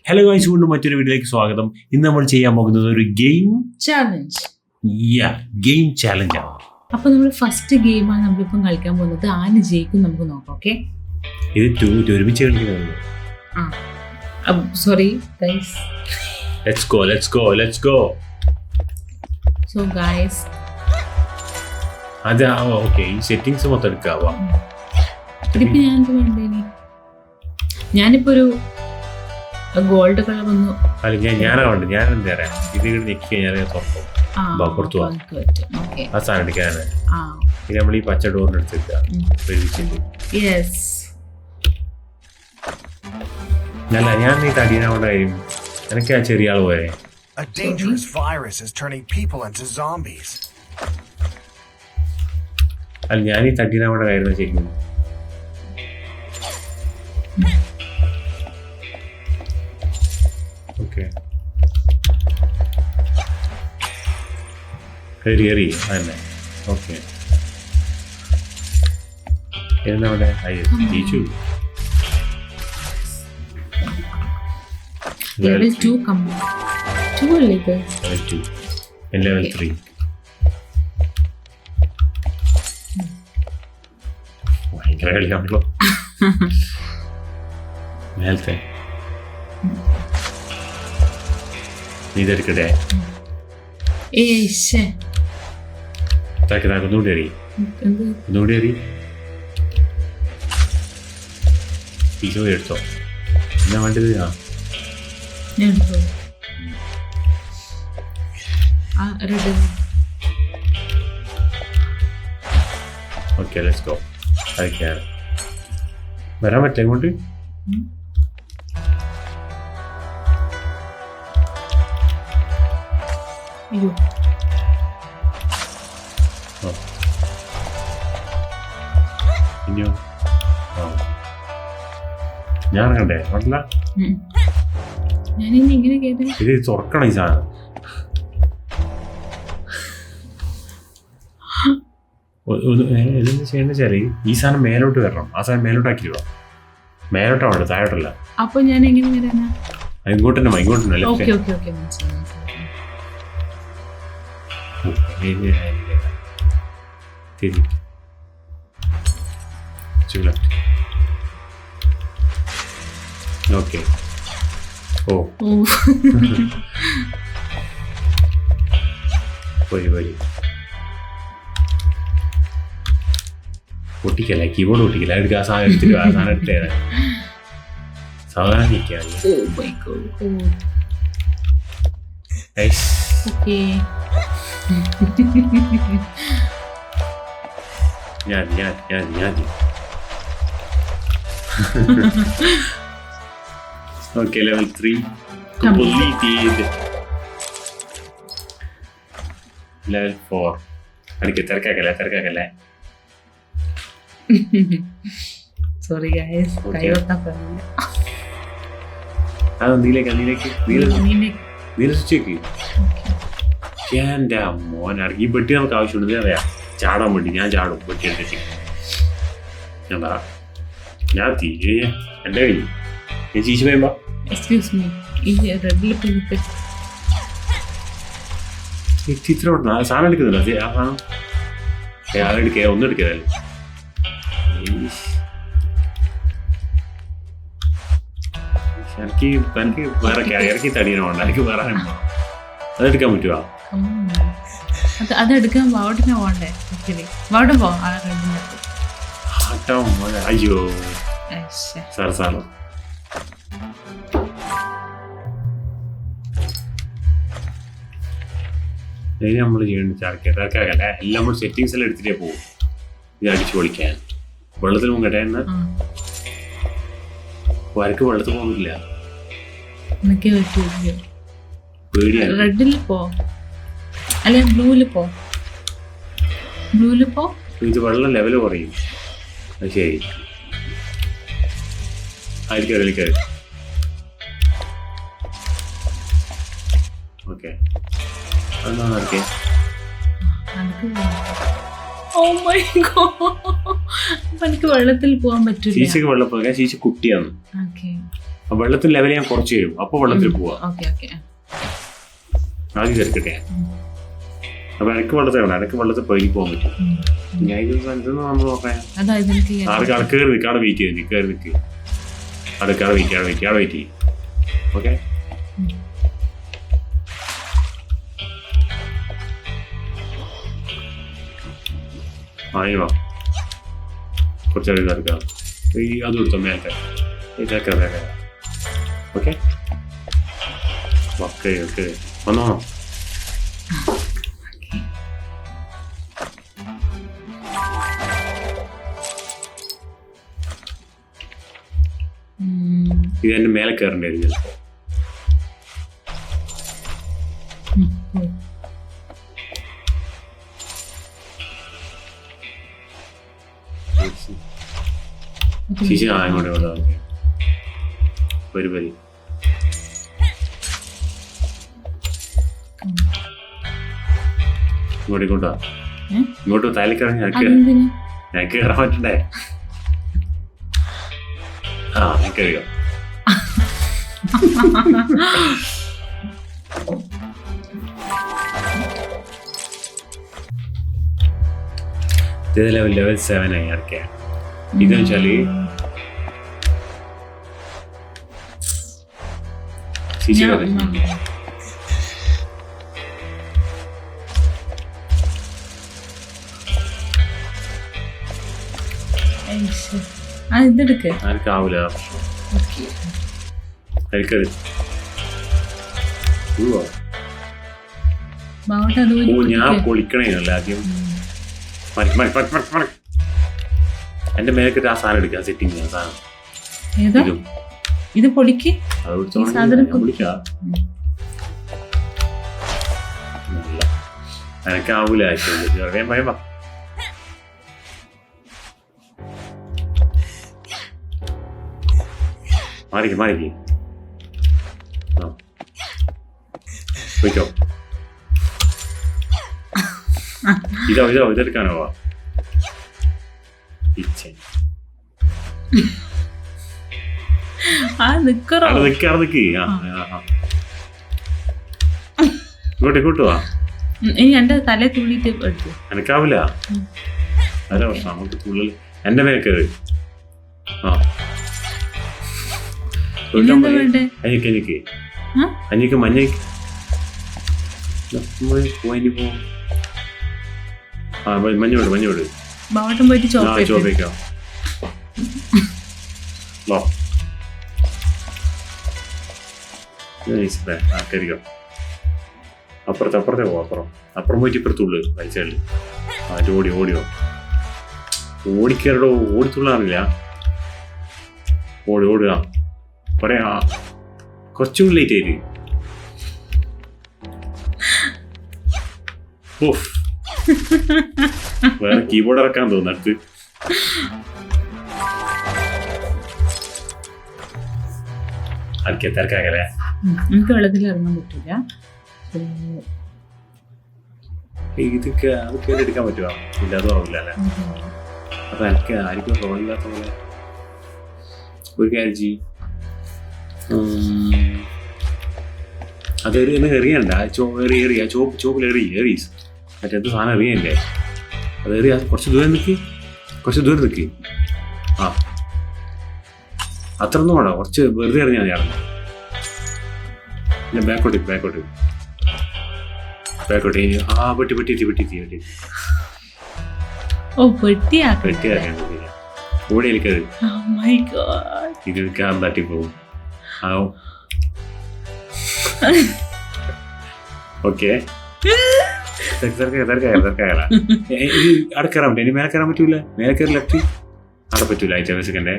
Hello guys, വീണ്ടും മറ്റൊരു വീഡിയോയിലേക്ക് സ്വാഗതം. ഇന്ന് നമ്മൾ ചെയ്യാൻ പോകുന്നത് ഒരു ഗെയിം ചാലഞ്ച് ആണ്. അപ്പൊ നമ്മൾ ഫസ്റ്റ് ഗെയിമാണ് നമ്മളിപ്പം കളിക്കാൻ പോകുന്നത്. ആര് ജയിക്കും നമുക്ക് നോക്കാം. ഓക്കെ, ഇത് ഒരുമിച്ച് കളിക്കുന്നത്. Sorry guys, let's go. So guys, അതെ, ഓക്കെ. ഈ സെറ്റിങ്സ് മൊത്തം എടുക്കാവാ. ഇതിപ്പോ ഞാനിപ്പോ ഒരു ഗോൾഡ് കളർ ഒന്ന് ഞാനാവണ്ട്. ഞാൻ എന്താ പറയാ, ഇത് ഞെക്കി കഴിഞ്ഞാൽ തുറക്കും. പുറത്തു പോവാം. ആ സാധനം എടുക്കാനാണ്. ഇത് നമ്മൾ ഈ പച്ച ഡോറിന് എടുത്തിട്ട് ഞാൻ നീ തടീനാവേണ്ട കാര്യം എനിക്ക് ആ ചെറിയ ആള് പോരെ. A dangerous virus is turning people into zombies. അല്ല, ഞാൻ ഈ തടീനാവേണ്ട കാര്യം ശരിക്കും. ഓക്കെ, കയറി അതന്നെ. ഓക്കെ, എന്നവിടെ ജയിച്ചു. level 2 അല്ലേ ഇത്? level 3. ഭയങ്കര കളിക്കാണല്ലോ. നേരത്തെ ഇതെടുക്കട്ടെ. ഒന്നുകൂടി എറി. പീസോ എടുത്തോ. എന്നാ വേണ്ടത്? Okay, let's go. കളിക്കാറ് വരാൻ പറ്റേ ഇങ്ങോട്ട്? ഇനിയോ? ഞാൻ ഇറങ്ങണ്ടേ? പാടില്ല. ഇത് തുറക്കണം ഈ സാധനം. ഇതെന്താ ചെയ്യേണ്ട വെച്ചാല് ഈ സാധനം മേലോട്ട് വരണം. ആ സാധനം മേലോട്ടാക്കിയോ? മേലോട്ടാണ്, താഴോട്ടല്ല. അപ്പൊ ഞാൻ എങ്ങനെ വരാനാ? ഇങ്ങോട്ട് തന്നെ ഓക്കെ. ഓ വരി പൊട്ടിക്കല്ല, കീബോർഡ് പൊട്ടിക്കല്ല. എടുക്കുക, ആ സാധനം എടുത്തിട്ട് ആ സാധനം എടുത്തേരാ. സാധാരണ നിൽക്കാറില്ല. ഞാൻ ഓക്കെ, level 3 completed. level 4 അടിക്ക്. തിരക്കാക്കല്ലേ. സോറി ഗൈസ്, നീലേക്ക് സ്വിച്ച്. എൻ്റെ മോനാണ് ഈ പെട്ടി. നമുക്ക് ആവശ്യമുണ്ട് അറിയാം, ചാടാൻ വേണ്ടി. ഞാൻ ചാടും പെട്ടി എടുത്തിട്ട്. ഞാൻ തീരെ എൻ്റെ കയ്യിൽ ചീച്ചു പോയപ്പോ ഇത്ര സാധനം എടുക്കുന്നില്ല. ആ സാധനം ഒന്നും എടുക്കതല്ലേ. എനിക്ക് വേറെ ഇറക്കി തടീനോണ്ട. എനിക്ക് വേറെ അതെടുക്കാൻ പറ്റുമോ? അതെടുക്കാൻ വാവട്ടിനെ പോകണ്ടേ? വാവട്ടം പോ. അയ്യോ സാറോ. നമ്മൾ ചെയ്യേണ്ട തിരക്കാക്കല്ല. എല്ലാം നമ്മൾ സെറ്റിങ്സ് എല്ലാം എടുത്തിട്ടേ പോകും. ഇത് അടിച്ചു പൊളിക്കാൻ. വെള്ളത്തിൽ മുങ്ങട്ടെ. എന്ന് വരക്ക് വെള്ളത്തിൽ പോകുന്നില്ല. പേടിയാണ്. റെഡിൽ പോ, അല്ലെ ബ്ലൂവിൽ പോ. ഇത് വെള്ളം ലെവല് കുറയും. അത് ശരി. അതിലേക്ക് ഓക്കെ. അതെന്താണ് നടക്കേ? എനിക്ക് വെള്ളത്തിൽ പോകാൻ പറ്റില്ല. ശീശക്ക് വെള്ളം പോകാൻ. ശീശ കുട്ടിയാണ്. വെള്ളത്തിൽ ലെവൽ ഞാൻ കുറച്ച് തരും, അപ്പൊ വെള്ളത്തിൽ പോവാ. Okay okay. ആദ്യം ചേർക്കട്ടെ. അപ്പൊ എനിക്ക് വെള്ളത്തിൽ വേണം, എനിക്ക് വെള്ളത്തിൽ പകുതി പോകാൻ പറ്റും. ഞാൻ ഇതൊന്നും നമ്മൾ നോക്കാം. ആൾക്ക് കയറി നിൽക്ക്, അവിടെ വെയിറ്റ് ചെയ്ത് കയറി നിൽക്ക്, അവിടെ വെയിറ്റ് ചെയ്യും. ഓക്കെ, വാ കുറച്ചധികം ചേർക്കാം. ഈ അത് കൊടുത്തോ മേലത്തെ ചേർക്കാം. ഓക്കെ ഓക്കെ ഓക്കെ, വന്നോ. ഇത് എന്റെ മേലെ കയറേണ്ടി വരും ചിലപ്പോ. ശിശി അങ്ങോട്ട് വരും. ഇങ്ങോട്ട് തലക്കിറങ്ങി ഞാൻ കയറാൻ പറ്റണ്ടേ? ഞാൻ കയറിയോ? ഇത് ലെവൽ 7 ആയി ഇറക്കിയ. ഇതെന്ന് വെച്ചാല് ഇതെടുക്ക്. ആർക്കാവൂല. ഞാൻ പൊളിക്കണേനല്ല ആദ്യം. എന്റെ മേലേക്ക് ആ സാധനം എടുക്കാം, സെറ്റിംഗ് ചെയ്യാൻ സാധനം. ഇത് പൊളിക്ക്. എനക്കാവൂല. മാറിക്ക് പോയിക്കോ. ഇതെടുക്കാനോ? ഇങ്ങോട്ട് വാ. എന്റെ തല തുള്ളിട്ട് എടുത്തു. എനക്കാവില്ല. അല്ല പ്രശ്നം, നമുക്ക് തുള്ളൽ എന്റെ മേലെ കയറി. അഞ്ഞിക്ക് മഞ്ഞക്ക് മഞ്ഞോട് ചോപ്പേക്കാം. അപ്പുറത്തെ പോ. അപ്പുറം പോയിട്ട് ഇപ്പുറത്തുള്ളു വൈസൈഡിൽ. ഓടിയോ ഓടിക്കയറടോ. ഓടിത്തുള്ളാറില്ല. ഓടുക. പറയാ കുറച്ചും ലേറ്റ് ആയിട്ട്. വേറെ കീബോർഡ് ഇറക്കാൻ തോന്നുന്നു അടുത്ത്. തിരക്കാകല്ലേ? എനിക്ക് വെള്ളത്തിൽ ഇറങ്ങാൻ പറ്റില്ല. ഇതൊക്കെ അതൊക്കെ എടുക്കാൻ പറ്റുമോ? ഇല്ലാതും ആവില്ല അല്ലേ? അപ്പൊ എനിക്ക് ആർക്കും റോളില്ലാത്ത പോലെ ഒരു കാര്യം ചെയ്യും. അത് എറിയണ്ട. ചോപ്പിൽ എറി. മറ്റേത് സാധനം എറിയല്ലേ? അത് എറിയാ. കുറച്ച് ദൂരം നിൽക്ക്. അത്രയൊന്നും വേണ്ട, കുറച്ച് വെറുതെ എറിഞ്ഞാൽ മതി. പിന്നെ ബാക്കോട്ട് പെട്ടി. ഓടി എനിക്കത് ഇത് തട്ടി പോകും. ഓക്കെ, അവിടെ കയറാൻ പറ്റും. ഇനി മേലെ കയറാൻ പറ്റൂല. മേലെ കയറി ലെഫ്റ്റ് അവിടെ പറ്റൂല. അയച്ച സെക്കൻഡേ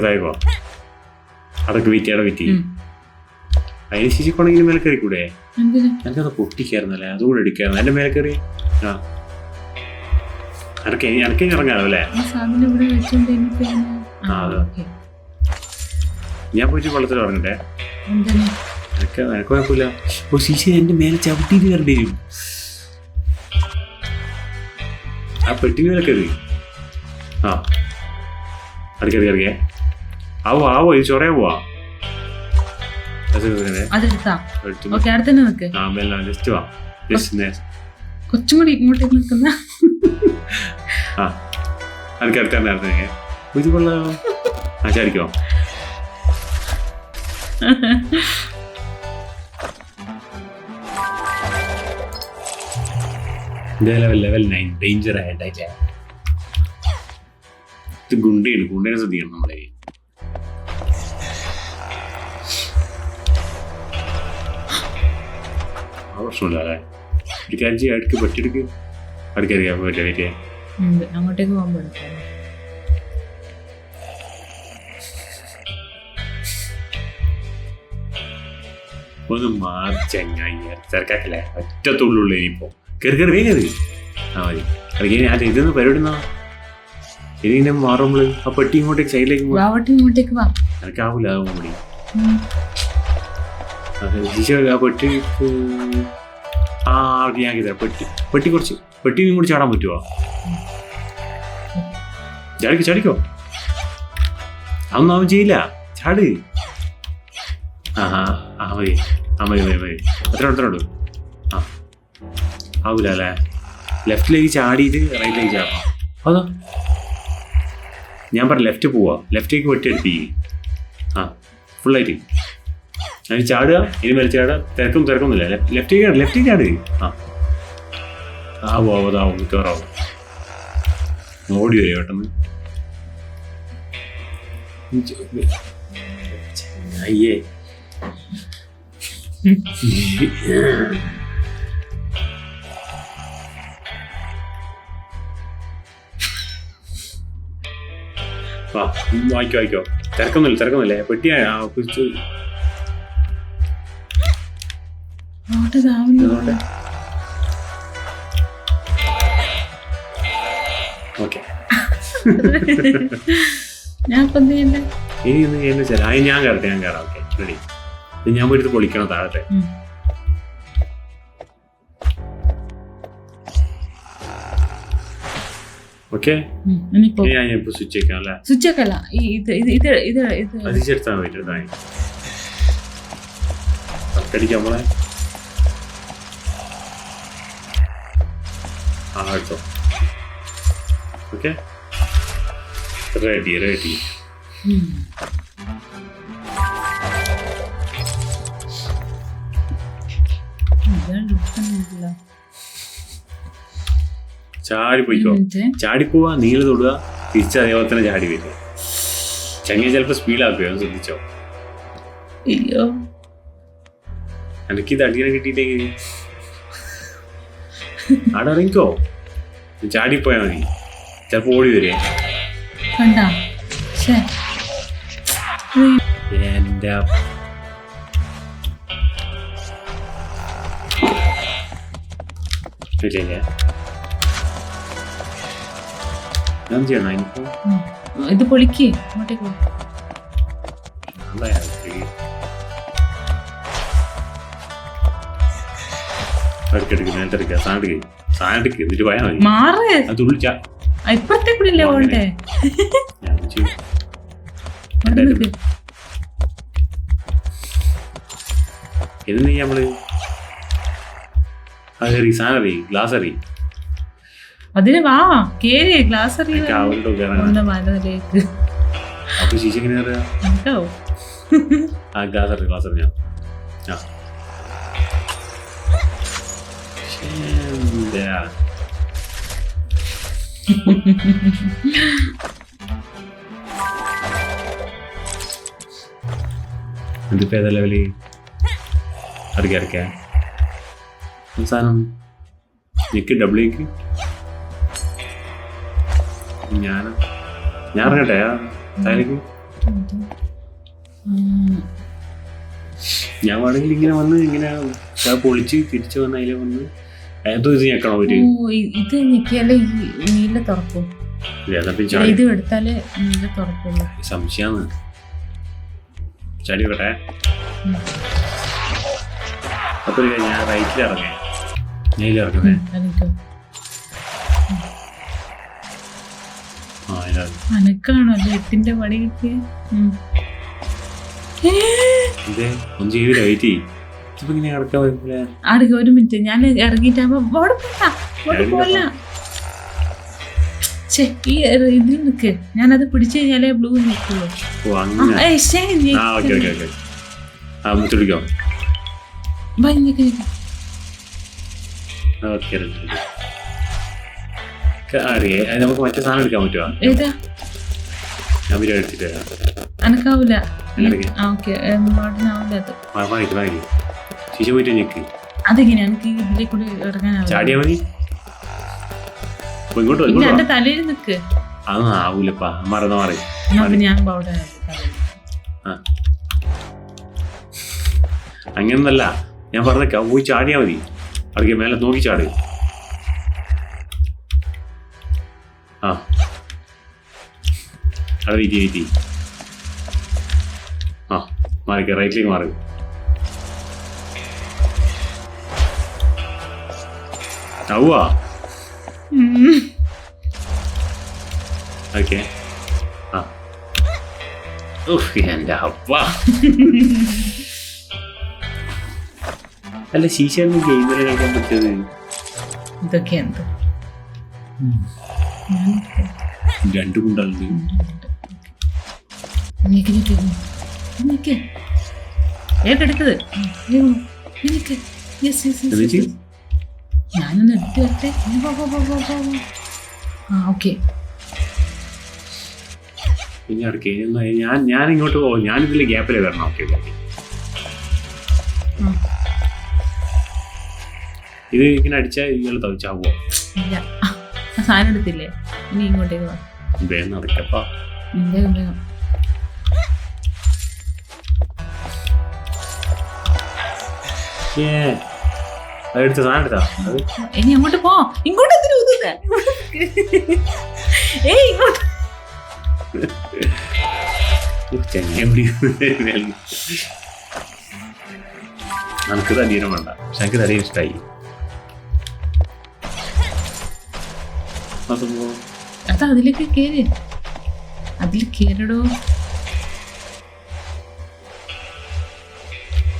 താഴേക്കോ. അതൊക്കെ വെയിറ്റ് അതിന് ശിശിക്കോണെങ്കിൽ മേലെ കയറി കൂടെ? എനിക്കത് പൊട്ടിക്കായിരുന്നല്ലേ, അതുകൂടെ എടുക്കായിരുന്നു. എന്റെ മേലെ കയറി. എനക്ക് ഇറങ്ങാനോ അല്ലേ? ഞാൻ പോയിട്ട് വെള്ളത്തിൽ ഇറങ്ങട്ടെ? എനക്ക് കുഴപ്പമില്ല. ശിശി എന്റെ മേലെ ചവിട്ടിട്ട് കയറേണ്ടി വരും. ആ പെട്ടി മേലെ കയറി. അടുക്കേ ആവോ ഇത് ചൊറയാ പോവാ അതെടുത്താ ഓക്കെ അവിടെ തന്നെ നിൽക്ക്. ജസ്റ്റ് വാ ജസ്റ്റ് കുറച്ചും കൂടി ഇങ്ങോട്ടേക്ക് നിൽക്കുന്ന അടുത്തന്നെ ഇത് കൊള്ളാമോ ചാടിക്കോ ലെവൽ 9 ഡേഞ്ചർ ആയിട്ടല്ലേ ഇത് ഗുണ്ടേനെ ശ്രദ്ധിക്കണം നമ്മളെ പ്രശ്നമില്ല അല്ലേ ഒരു കാര്യം ചെയ്യാം അടുക്ക് പെട്ടെടുക്ക് അടുക്കറിയാൻ പറ്റിയ അങ്ങോട്ടേക്ക് പോകുമ്പോൾ ഒന്ന് മാർച്ചങ്ങായി തിരക്കാക്കല്ലേ ഒറ്റത്തുള്ളുള്ളൂ ഇനിയിപ്പോ കയറി വേഗം ആ മതി അല്ലെങ്കിൽ ഞാൻ ഇതൊന്ന് പരിപാടി ഇനി ഇങ്ങനെ മാറുമ്പോൾ ആ പെട്ടി ഇങ്ങോട്ടേക്ക് സൈഡിലേക്ക് വാ എനിക്കാവൂല അതാവും കൂടി ആ പെട്ടിക്ക് ഞാൻ പെട്ടി കുറച്ച് പെട്ടി കൂടി ചാടാൻ പറ്റുമോ ചാടിക്കോ അതൊന്നും അവൻ ചെയ്യില്ല ചാട് മതി അത്രയുണ്ട് ആ ആവൂല അല്ലേ ലെഫ്റ്റിലേക്ക് ചാടിയിട്ട് റൈറ്റിലേക്ക് ചാടണം അതോ ഞാൻ പറഞ്ഞ ലെഫ്റ്റ് പോവാ ലെഫ്റ്റിലേക്ക് വെട്ടിയെടുപ്പിക്കുക ആ ഫുള്ളായിട്ട് അതിന് ചാടുക ഇനി മേലെ ചാടുക തിരക്കൊന്നുമില്ല ലെഫ്റ്റിലേക്ക് ചാട് അതാവും മിക്കവാറാവും ഓടി വരും പെട്ടെന്ന് അയ്യേ വായിക്കോ തിരക്കൊന്നുമില്ല പെട്ടിയാ ഓക്കെ ഞാൻ കയറാം ഓക്കെ റെഡി ഞാൻ പോയിട്ട് പൊളിക്കണം താഴത്തെ ഓക്കെ ഞാനിപ്പോ സ്വിച്ച് വെക്കാം അല്ലേ അതിച്ചെടുത്താൽ മതി തക്കടിക്കാം നമ്മളെ എടുത്തോ ഓക്കെ റെഡി ചാടിപ്പോവാ നീല തൊടുക തിരിച്ച് അതേപോലെ തന്നെ ചാടി വരിക ചങ്ങ ചിലപ്പോ സ്പീഡാക്കുകയോ ഒന്ന് ശ്രദ്ധിച്ചോ എനിക്കിത് അടിയനെ കിട്ടിയിട്ടെങ്കിൽ അവിടെ ഇറങ്ങിക്കോ ചാടിപ്പോയാ മതി ചിലപ്പോ ഓടി വരെ എന്റെ ഞാൻ ചെയ്യണോ ഇനിയിപ്പോ ഇത് പൊളിക്ക് അങ്ങോട്ടേക്ക് സാധനം എന്നിട്ട് പോയാ മതി മാറ് അത് ഉള്ളിച്ചാ ഇപ്പഴത്തെ കൂടിയല്ലേ പോണ്ടേ എന്ന് നമ്മള് അതറി സാധനം ഗ്ലാസ് അറി അതിന് വാ കേറി ഗ്ലാസ് അപ്പൊ ശീശ എങ്ങനെ അറിയാം ആ ഗ്ലാസ് അറിയാം ഇതിപ്പോ ഏതാ ലെവല് അറിയാ സാധനം നിക്ക് ഡബ്ല്യൂക്ക് ഞാൻ ഇറങ്ങട്ടെ താലേക്ക് ഞാൻ വേണമെങ്കിൽ ഇങ്ങനെ വന്ന് ഇങ്ങനെ പൊളിച്ച് തിരിച്ചു വന്ന് അതിലെ വന്ന് ഏതോ ഇത് ഞെക്കണോ ഒരു ഇത് ഞെക്കിയാലേ നീല തുറക്കും ഇത് എടുത്താലേ നീല തുറക്കുള്ളൂ സംശയമാണ് ചടി വിട്ടെ അപ്പൊ ഞാൻ റൈറ്റിൽ ഇറങ്ങേ നീല ഇറങ്ങുന്നേ ആ അനക്കാണോ അല്ലേ 8ന്റെ പണി കിട്ടിയ? ഒന്നും ചെയ്തില്ല, വെയിറ്റ് ചെയ്യും. ഇപ്പൊ ഇങ്ങനെ കിടക്കാൻ പറ്റില്ല. അടുക്ക 1 മിനിറ്റ്, ഞാൻ ഇറങ്ങിട്ടാകുമ്പോ പോലെ ഈ ഇതിൽ നിക്ക്, ഞാനത് പിടിച്ചു കഴിഞ്ഞാലേ ബ്ലൂ നിൽക്കുള്ളൂ. നമുക്ക് മറ്റേ സാധനം എടുക്കാൻ പറ്റുമോ? ഏതാ? ഞാൻ ബിരിയാണി എടുത്തിട്ട് വരാം. അനക്കാവൂല. ശിശു പോയിട്ട് ഞെക്ക്. അതെങ്ങനെ എനിക്ക് ഇതിലെ കൂടെ ഇറങ്ങാനാവും? ചാടിയാ മതി. എന്റെ തലയിൽ നിക്ക്. അതൊന്നും ആവൂലപ്പാ, മറന്ന മാറി. അങ്ങനൊന്നല്ല ഞാൻ പറഞ്ഞേക്ക, പോയി ചാടിയാ മതി. അവിടേക്ക് മേലെ നോക്കി ചാട്. ആ അവിടെ വെയിറ്റ്. ആ മാറിക്ക, റൈറ്റിലേക്ക് മാറി. ആവുവാ. ഓക്കെ. ആ എൻ്റെ അപ്പ. അല്ല ശീശാന്ന് ഗെയിമിൽ കളിക്കാൻ പറ്റിയത് ഇതൊക്കെ എന്ത് 2 കുണ്ടാളുണ്ട്. ഏറ്റെടുത്തത് ഞാനൊന്ന് എടുത്തു വരട്ടെ. ഓക്കെ ഇനി അടുക്കേ ഞാൻ ഇങ്ങോട്ട് പോകും. ഞാനിതിൽ ഗ്യാപ്പിലേ വരണം. ഓക്കെ ഇത് ഇങ്ങനെ അടിച്ചാൽ ഇയാൾ തവിച്ചാവോ? ഇല്ല, സാധനം എടുത്തില്ലേ? ഇനി ഇങ്ങോട്ടേക്ക് വാ. വേഗം നടക്കപ്പാ. വേഗം വേഗം. അതെടുത്ത സാധനം എടുത്താ. ഇനി അങ്ങോട്ട് പോ. ഇങ്ങോട്ട് ഇങ്ങോട്ട് നമുക്ക് തലീനം വേണ്ട, പക്ഷെ എനിക്ക് തലീനം ഇഷ്ടമായി. അത് അതിലേക്ക് കേറി, അതിൽ കേറടോ.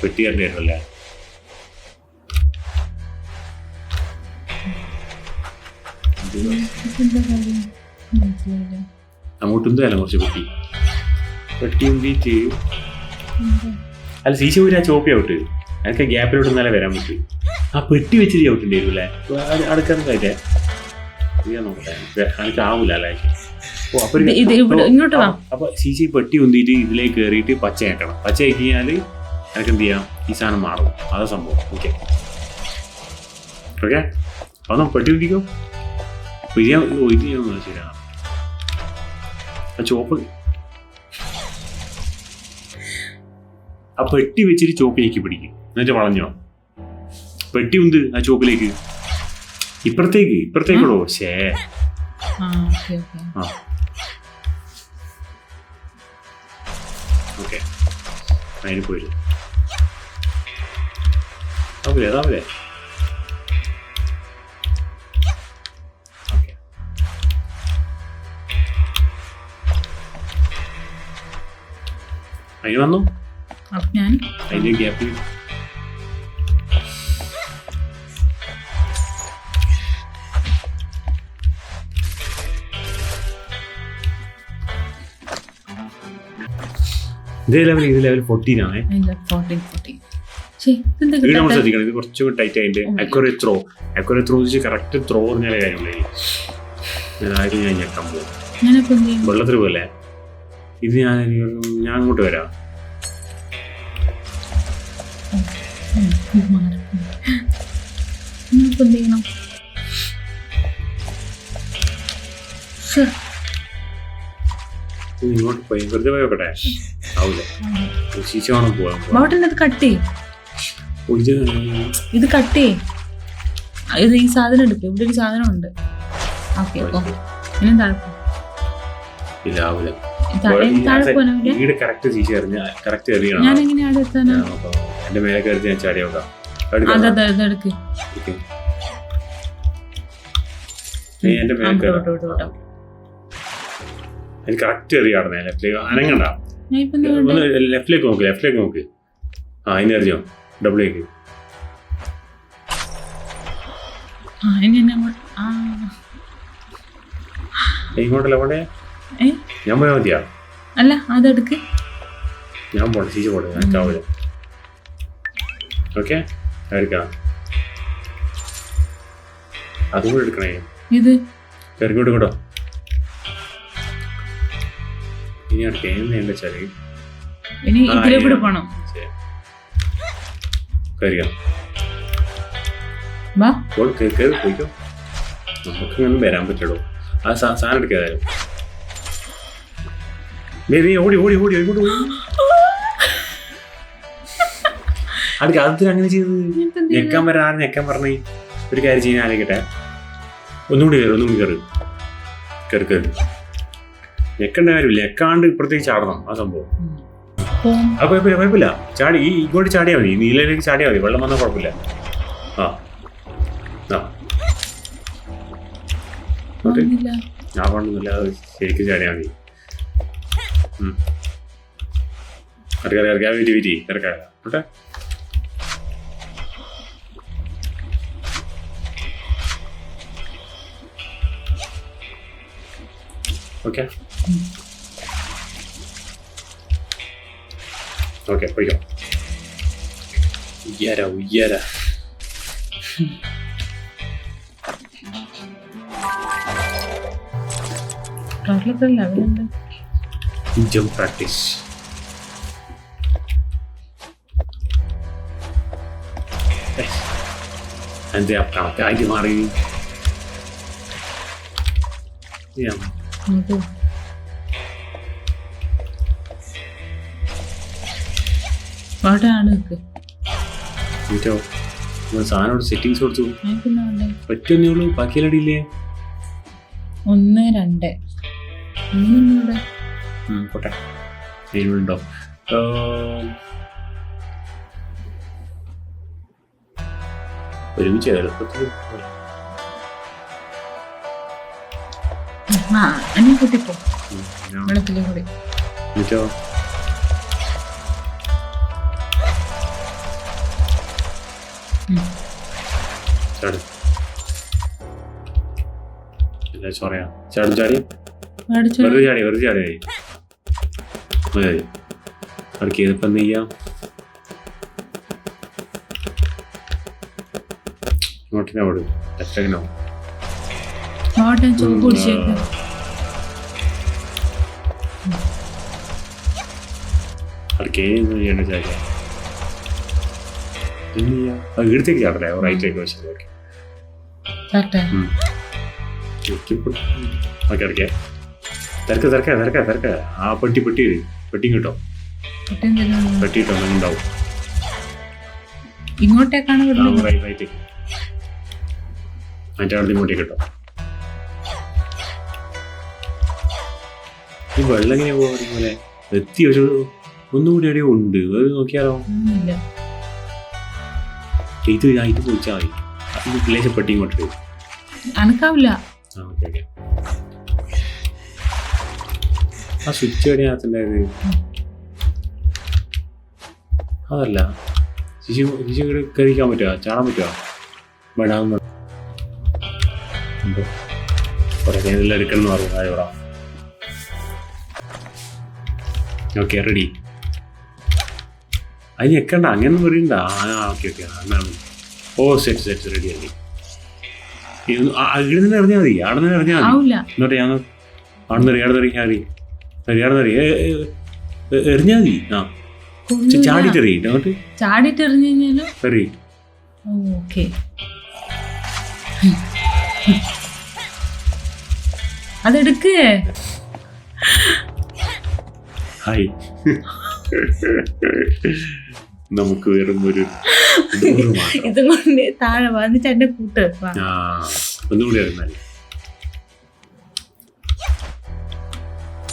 പെട്ടി കണ്ടു വരുമല്ലേ? അങ്ങോട്ടും അല്ല കുറച്ച് പെട്ടി ഉണ്ടിട്ട്. അല്ല സീശ പോയി ആ ചോപ്പി ഔട്ട്. എനിക്ക് ഗ്യാപ്പിലോട്ട് ഇന്നലെ വരാൻ പറ്റും. ആ പെട്ടി വെച്ചിട്ട് ഔട്ടുണ്ട് വരും അല്ലേ? അടുക്കാൻ കഴിയട്ടെ. നോക്കട്ടെ, എനിക്ക് ആവൂല അല്ലേ? അപ്പൊ സീശ പെട്ടി ഉന്തിയിട്ട് ഇതിലേക്ക് കയറിയിട്ട് പച്ച ആക്കണം. പച്ച ആക്കി കഴിഞ്ഞാൽ എനിക്ക് എന്ത് ചെയ്യാം? ഈ സാധനം മാറും. അതാ സംഭവം. Okay okay. അതൊന്നും പെട്ടി ഉന്തിക്കോ. ശരിയാണ്. ആ ചോപ്പ് ആ പെട്ടി വെച്ചിട്ട് ചോപ്പിലേക്ക് പിടിക്കും. എന്നിട്ട് വളഞ്ഞോ പെട്ടി ഉണ്ട് ആ ചോപ്പിലേക്ക്. ഇപ്പുറത്തേക്കോ? ശേ ഓക്കെ. അതിന് പോയില്ല. അതാവൂലേ? അതിന് വന്നു. അതിന്റെ ഗ്യാപ്പിൽ ഇത് ലെവൽ 14 ആണ്. ശ്രദ്ധിക്കണം, ഇത് കുറച്ചുകൂടി ടൈറ്റ് ആയിട്ട്. അക്യുറേറ്റ് ത്രോ കറക്റ്റ് ത്രോ പറഞ്ഞാലേ കാര്യമുള്ളൂ. ആരും ഞാൻ ഞെക്കാൻ പോകും. വെള്ളത്തിൽ പോലെ ഇത് ഞാൻ അങ്ങോട്ട് വരാം. ഇങ്ങോട്ട് പോയി വെറുതെ പോയോട്ടെ. ആവൂല. ശീശോണം പോവാൻ ഇത് കട്ടേ. ഇത് ഈ സാധനം എടുക്കും. ഇവിടെ ഒരു സാധനം ഉണ്ട്. ഇല്ല ആവൂല. ഞാൻ എങ്ങനെയാണ് എത്താനാ? എന്റെ മേലെ കയറി ഞാൻ ചാടി നോക്കാം. എന്റെ മേലെ അതിന് കറക്റ്റ് എറിയാടുന്നേ ലെഫ്റ്റിലേക്ക് അനങ്ങണ്ട. ഞാൻ ഇപ്പൊ ഒന്ന് ലെഫ്റ്റിലേക്ക് നോക്ക്. ആ അതിന് എറിഞ്ഞോ ഡബിളിലേക്ക്. ഇങ്ങോട്ടല്ല പോണ്ടേ? ഞാൻ പോയാൽ മതിയാ? അല്ല അതെടുക്ക്. ഞാൻ പോട്ടെ, ചേച്ചി പോട്ടെ, എനിക്കാവില്ല. ഓക്കെ എടുക്കാം. അതും കൂടെ എടുക്കണേ. ഇത് കയറിക്കോട്ട് കേട്ടോ. ഇനി അടുത്ത് എന്താ വെച്ചാല് ഇനി ഇതിലെ കൂടെ പോണം. കയറിയാ പോയിക്കോ. നമുക്ക് ഇങ്ങനെ വരാൻ പറ്റുള്ളൂ. ആ സാധനം എടുക്കാതായാലും ഓടി ഇങ്ങോട്ട് പോയി. അത് അങ്ങനെ ചെയ്തത് ഞെക്കാൻ വരാൻ ആരും ഞെക്കാൻ പറഞ്ഞേ. ഒരു കാര്യം ചെയ്യാൻ ആലോചിക്കട്ടെ. ഒന്നുകൂടി കയറി ഞെക്കേണ്ട കാര്യമില്ല. ഞെക്കാണ്ട് ഇപ്പുറത്തേക്ക് ചാടണം. ആ സംഭവം ആ കുഴപ്പമില്ല. ചാടി ഇങ്ങോട്ട് ചാടിയാൽ മതി. നീലയിലേക്ക് ചാടിയാൽ മതി. വെള്ളം വന്നാൽ കുഴപ്പമില്ല. ഞാൻ പണ്ടൊന്നുമില്ല. അത് ശരിക്കും ചാടിയാൽ മതി. ഇറക്കാം വീട്ടി ഇറക്കാം ഓട്ടെ. ഓക്കെ പോയിക്കോ. ഉയ്യാര jump practice. And they have come. I do worry. Yeah. സാധനോട് സെറ്റിങ്സ് കൊടുത്തു പറ്റുന്നേ ഉള്ളൂ. ബാക്കിയല്ലടിയില്ലേ? 1 2 പോട്ടെ. ഉണ്ടോ? ഒരുമിച്ച് എളുപ്പത്തിൽ വെള്ളത്തിലൂടെ ചാടി വെറുതെ ചാടി അടുക്കി ഇപ്പം എന്ത് ചെയ്യാം? ഇങ്ങോട്ടിനോട് ലെഫ്റ്റോ അടുക്കേ ചെയ്യേണ്ട ചാടിയ ഇടത്തേക്ക് ചാടല്ലേ? റൈറ്റിലേക്ക് വശത്തേക്ക് ഓക്കെ അടുക്കേ. തിരക്ക ആ പെട്ടി കിട്ടോ? പെട്ടി കിട്ടോ? ഉണ്ടാവും ഇങ്ങോട്ടേക്കാണ് റൈറ്റേക്ക്. അതിൻ്റെ അവിടെ ഇങ്ങോട്ടേക്ക് കിട്ടോ? ഈ വെള്ളം എങ്ങനെ പോകുന്ന പോലെ എത്തി ഒരു ഒന്നുകൂടി എവിടെയോ ഉണ്ട്. അത് നോക്കിയാലോ? ഇത് ഇതായിട്ട് പോയിച്ചാൽ മതി. ലേശം പെട്ടി ഇങ്ങോട്ട് അനക്കാവില്ല. ആ സ്വിച്ച് എവിടെയാകത്തുണ്ടായത്? അതല്ല ശിശു കഴിക്കാൻ പറ്റുക? ചാടാൻ പറ്റുക? വേണ്ടാന്ന് കുറെ കഴിഞ്ഞെല്ലാം എടുക്കണം എന്ന് പറഞ്ഞു. ആയോടാ ഓക്കെ റെഡി. അത് ഞെക്കണ്ട, അങ്ങനെ പറയണ്ട. ഓക്കെ അങ്ങനെ. ഓ സെറ്റ് റെഡി ആയി. ഇവിടെ നിന്ന് എറിഞ്ഞാൽ മതി. അവിടെ നിന്ന് എറിഞ്ഞാൽ മതി. എന്നിട്ട് ഞാൻ അവിടെ എറിഞ്ഞാൽ മതി. ചാടിയിട്ട് എറിയും. അങ്ങോട്ട് ചാടിയിട്ട് എറിഞ്ഞു കഴിഞ്ഞാലും എറിയും. ഓക്കെ അതെടുക്കേ. ഹായ് നമുക്ക് വെറും ഒരു ഇതുകൊണ്ട് താഴെ വന്നിട്ട് എന്റെ കൂട്ട് ഒന്നുകൂടി അറിഞ്ഞാൽ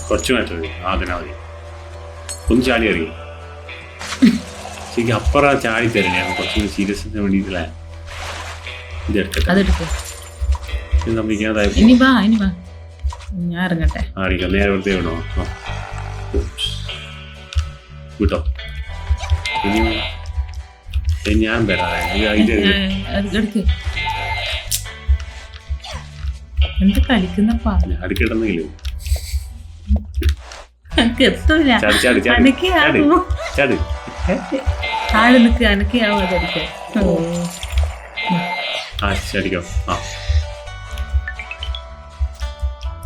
കുറച്ച് മാറ്റം അതിനാ മതി. ഒന്ന് ചാടി അറിയും. ശരിക്കും അപ്പുറം ചാടി തരണേ. കുറച്ചുകൂടി സീരിയസ്നെസ്സിന് വേണ്ടിയിട്ടില്ല. ഇതെടുക്കട്ടെ. അതെടുക്കേ. സംഭവിക്കാതായി ഞാൻ ഇറങ്ങട്ടെ. ആടിക്കാം നേരെ വെറുതെ വേണോ? വിട്ടോ ഞാൻ വരാം. എടുക്ക്. എന്ത് കളിക്കുന്നപ്പാ? അടുക്കിട്ടെന്നെങ്കിലും എത്തൂല. ചാട് ആട് നിക്ക് അനക്കിയാവും അതെടുക്കാൻ. ആ ചാടിക്കോ. ആ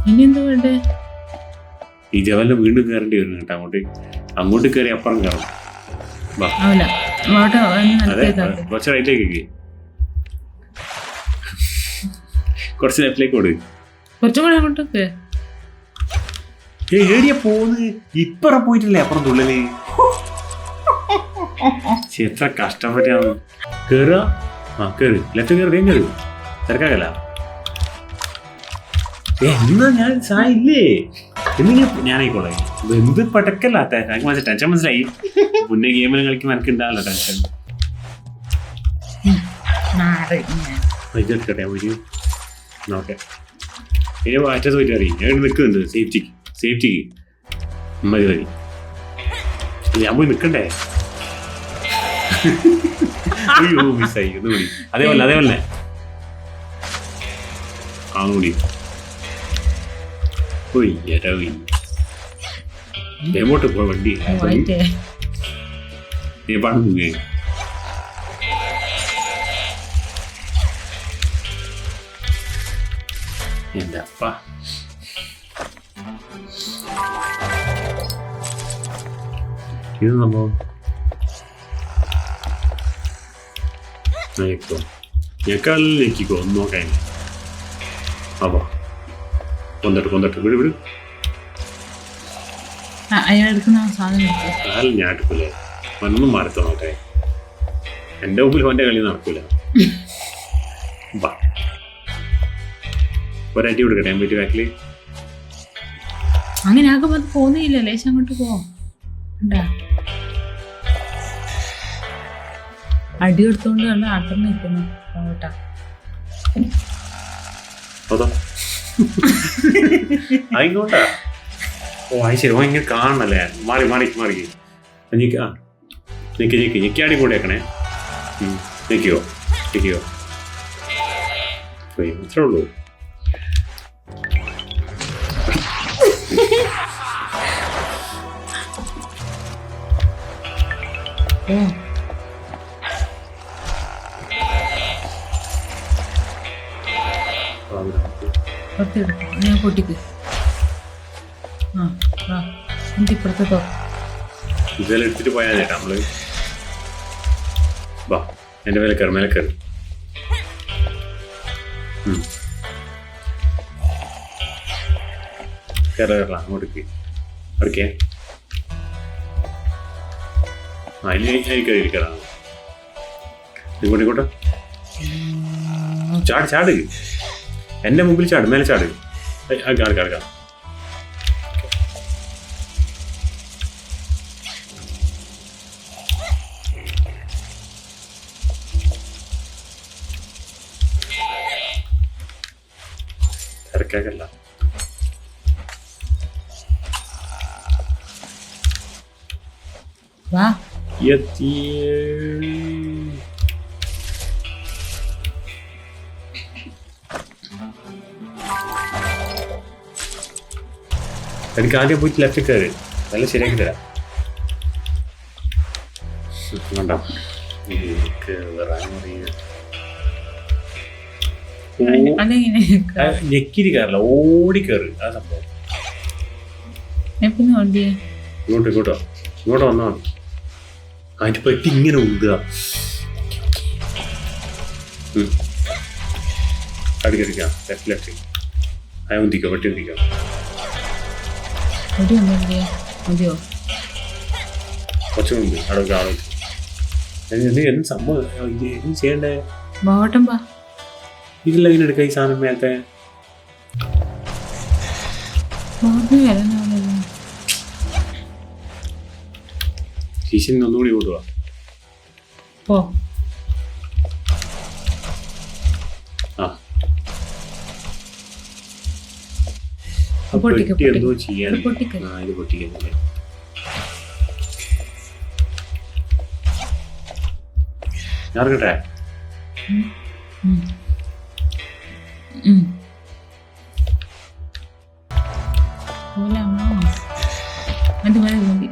ഇനി എന്താ വേണ്ടേ? ഈ ജവലിന് വീണ്ടും കയറേണ്ടി വരും കേട്ടോ. അങ്ങോട്ട് കയറി അപ്പുറം കയറും. കുറച്ച് റൈറ്റിലേക്ക് കുറച്ച് ലെഫ്റ്റിലേക്ക് കൊടു. കുറച്ചും കൂടെ അങ്ങോട്ടൊക്കെ ഏടിയ പോന്ന് ഇപ്പറ പോയിട്ടില്ലേ അപ്പുറം തുള്ളല്. എത്ര കഷ്ടപ്പെട്ടാണ് കേറുക. ആ കേറ് ലെഫ്റ്റ് കയറി കയറി തിരക്കാകല്ല. എന്നാ ഞാൻ സായില്ലേ എന്നിങ്ങനെ ഞാനായിക്കോളെ. എന്ത് പടക്കല്ലാത്ത എനിക്ക് ടെൻഷൻ മനസ്സിലായി. മുന്നേ ഗെയിമിൽ കളിക്കുമ്പോൾ എനിക്ക് ഉണ്ടാവില്ല ടെൻഷൻ. ഇതെടുക്കട്ടെ ഒരു ഓക്കെ. ഇനി അറ്റത്ത് പോയിട്ട് അറിയും ഞാൻ നിൽക്കുന്നുണ്ട്. സേഫ്റ്റിക്ക് മതി മതി. ഞാൻ പോയി നിൽക്കണ്ടേ? അയ്യോ മിസ്സായി. ഒന്നുകൂടി അതേപോലെ ആണുകൂടി എങ്ങോട്ട് പോ വണ്ടി പണുകയെ. എൻ്റെ അപ്പ ഇത് സംഭവം ഞെക്കാലിലേക്കോ ഒന്ന് നോക്കാൻ. അപ്പൊ കൊന്നിട്ട് വിട്. ഞാൻ എടുക്കൂലേ ഒന്നും മാറത്തോ നോട്ടെ. എൻ്റെ മുമ്പിൽ അവൻ്റെ കളി നടക്കൂല. ഒരടി കൊടുക്കട്ടെ ഞാൻ പറ്റി ബാക്കില്. അങ്ങനെ ആകുമ്പോ പോന്നില്ല. ലേശം അങ്ങോട്ട് പോവാം. അടി എടുത്തോണ്ട് കണ്ട ആട്ടം നിൽക്കുന്നു കേട്ടാ. ആയിക്കോട്ടാ. ഓ അത് ശരി. ഓ ഇങ്ങനെ കാണണല്ലേ. മാറി ഞെക്കിയാടി കൂടെയാക്കണേ. ഞെക്കിയോ അത്രേ ഉള്ളൂ. ഞാൻ പൊട്ടിക്ക്. ഇപ്പുറത്തോ ഇതെല്ലാം എടുത്തിട്ട് പോയാൽ ചേട്ടാ നമ്മള്. വാ എൻ്റെ മേലെ കയറി കയറാം അങ്ങോട്ടേക്ക്. ഓക്കെ കയറിയിരിക്കണം. ഇങ്ങോട്ടോ ചാട്. എൻ്റെ മുമ്പിൽ ചാട്. മേലെ ചാട്. കാണാം. തിരക്കല്ല. എനിക്ക് ആദ്യം പോയിട്ട് ലെഫ്റ്റ് കയറി നല്ല ശരിയാക്കി തരാം. കണ്ടോ ഞെക്കിരി കയറില്ല. ഓടി കയറി. ആ സംഭവം ഇങ്ങോട്ടോ വന്നാ മതി. അതിന്റെ പെട്ടി ഇങ്ങനെ ഉന്തുക. അടിക്കടിക്കാം. ലെഫ്റ്റ് അത് ഉന്തിക്കോ. പെട്ടി ഉന്തിക്കോ. കുറച്ച് മുമ്പ് അവിടെ എന്ത് സംഭവം ചെയ്യണ്ടേ? ഇതില്ല ഇങ്ങനെ എടുക്ക. ഈ സാധനം മേലത്തെ ശീശൻ ഒന്നുകൂടി കൂടുക. പെട്ടി എന്തോ ചെയ്യാൻ. ഇത് പൊട്ടിക്കുന്നില്ലേ? ഞാൻ ഇറങ്ങട്ടെ? മതി മതി മതി.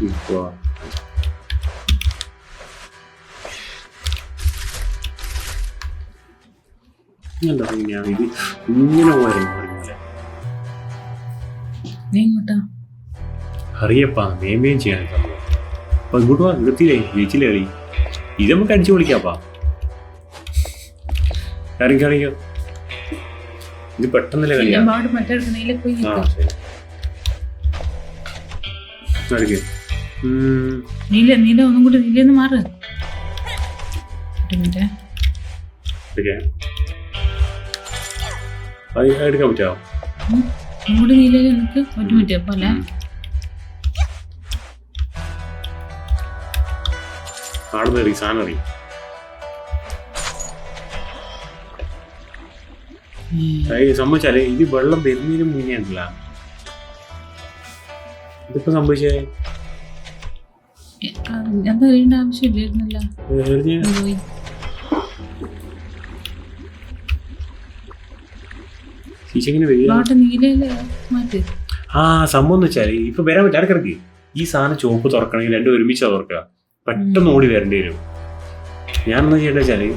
ഇപ്പൊ എന്താ ഇത് ഇങ്ങനെ പോയാലും നീ ഇങ്ങോട്ടാ അറിയപ്പാ മേമയും ചെയ്യാൻ സംഭവം. അപ്പൊ ഇങ്ങോട്ട് വാ, ഇങ്ങത്തില്ലേ ബീച്ചിലെ കളി ഇത് നമുക്ക് അടിച്ചു പൊളിക്കാപ്പാ. ഇറങ്ങിക്കോ, ഇത് പെട്ടെന്നല്ലേ കളിയാ. നീല നീല ഒന്നും കൂടി നീലെന്ന് മാറ്. എടുക്കാൻ പറ്റാവോ? ഒന്നുകൂടി നീല നിനക്ക് ഒറ്റ മിനിറ്റ് പോലെ. കാണുന്നറി സാധനം സംഭവിച്ചാലേ ഇത് വെള്ളം വരുന്നതിന് മുന്നേ ഉണ്ടല്ല. ഇതിപ്പോ സംഭവിച്ചേ എന്താ അറിയേണ്ട ആവശ്യമില്ലായിരുന്നല്ലോ. ആ സംഭവം എന്ന് വെച്ചാല് ഇപ്പൊ വരാൻ പറ്റില്ല. ഇടക്കിടക്ക് ഈ സാധനം ചോപ്പ് തുറക്കണമെങ്കിൽ രണ്ടും ഒരുമിച്ചാ തുറക്കുക. പെട്ടെന്ന് ഓടി വരേണ്ടി വരും. ഞാനെന്താ ചെയ്യേണ്ട വെച്ചാല്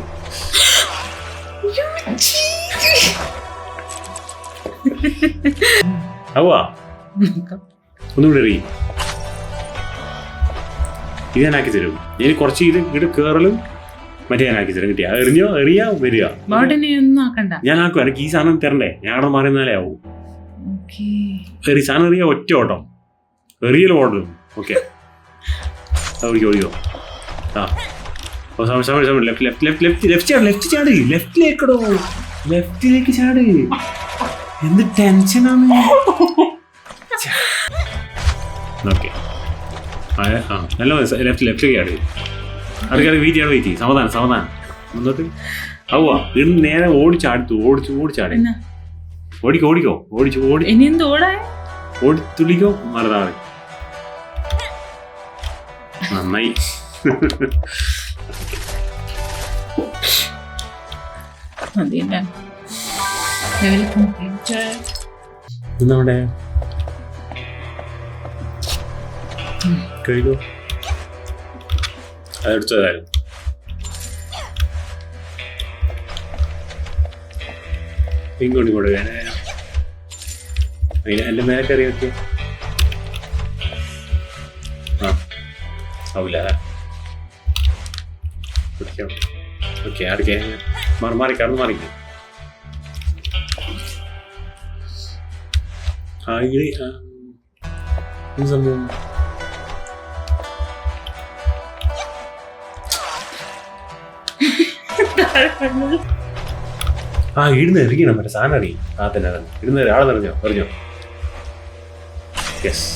ആവാ ഒന്നുകൂടി എറിയും. ഇത് ഞാനാക്കി തരും. ഞാൻ കുറച്ച് ഇത് ഇവിടെ കേറലും മറ്റേ ഞാനാക്കി തരും. കിട്ടിയ എറിയാ വരിക. ഞാൻ ആക്കും. എനിക്ക് ഈ സാധനം തരണ്ടേ. ഞാൻ അവിടെ മാറിയെന്നാലേ ആവും. സാധനം എറിയാ ഒറ്റ ഓട്ടം. എറിയലും ഓടലും. ഓക്കെ ഓടിക്കോ. ആ ലെഫ്റ്റിലേക്ക് ചാട്. എന്ത് ടെൻഷനാണ്. ഓക്കെ നല്ല ലെഫ്റ്റിലേക്ക് ചാട്. അടുക്കള വെയിറ്റ് സമാധാനം എന്നിട്ട് ആവുക. ഇന്ന് നേരെ ഓടിച്ചാടേ. ഓടിക്കോ ഓടിത്തുള്ളിക്കോ. മറന്നാളെ നന്നായി. നമ്മുടെ കഴിക്കോ അതെടുത്തതായാലും ഇങ്ങോട്ട് എന്റെ മേലെ കയറി വെക്കേ. ആ ആവില്ല. ഓക്കെ അടുക്കേ മാറിക്കേ. ആ ഇത് സംഭവം ഇടുന്ന് എറിയണം. മറ്റേ സാധനം അറിയും. തന്നെ ഇടുന്ന ഒരാളെ എറിഞ്ഞോ. യെസ്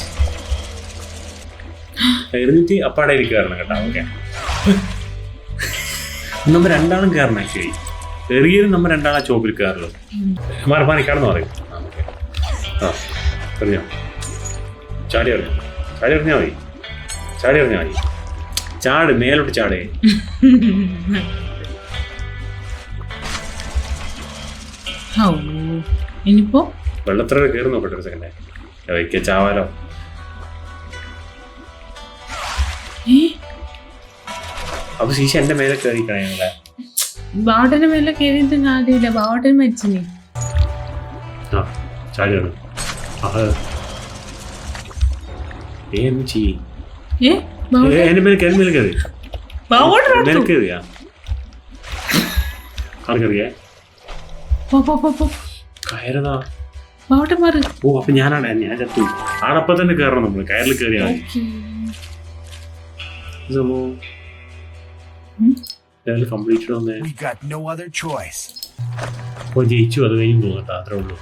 എറിഞ്ഞിട്ട് അപ്പാടയിൽ കയറണം കേട്ടോ. ഓക്കെ നമ്മ രണ്ടാളും കയറണം. ആക്ച്വലി എറിയലും നമ്മ രണ്ടാളാ ചോപ്പിൽ കയറുള്ളൂ. മാറി കടന്നു പറയും. ഓക്കെ ആ എറിഞ്ഞോ. ചാടി എറിഞ്ഞാൽ മതി. ചാട് മേലോട്ട് ചാടേ. ഇനിയിപ്പോ വെള്ളത്തിലൂടെ കയറി നോക്കട്ടെ ഒരു സെക്കൻഡ്. വയ്ക്ക ചാവാലോ. അപ്പൊ ശീശ എന്റെ മേലെ കയറിക്കണേ. ഞങ്ങളെ ബാവട്ടന്റെ മേലെ കയറിയിട്ട് കാര്യമില്ല. ബാവട്ടൻ മരിച്ചിനി. ആ ചാടിയാണ്. എന്റെ മേലെ കയറി കയറിയാ കയറിയാ കയറതാ. ഓ അപ്പൊ ഞാൻ ചത്തു. ആടപ്പം തന്നെ കയറണം. നമ്മള് കയറിൽ കയറിയാ കംപ്ലീറ്റ് വന്നേ. ജയിച്ചു. അത് കഴിഞ്ഞു തോന്നട്ടാ. അത്രേ ഉള്ളൂ.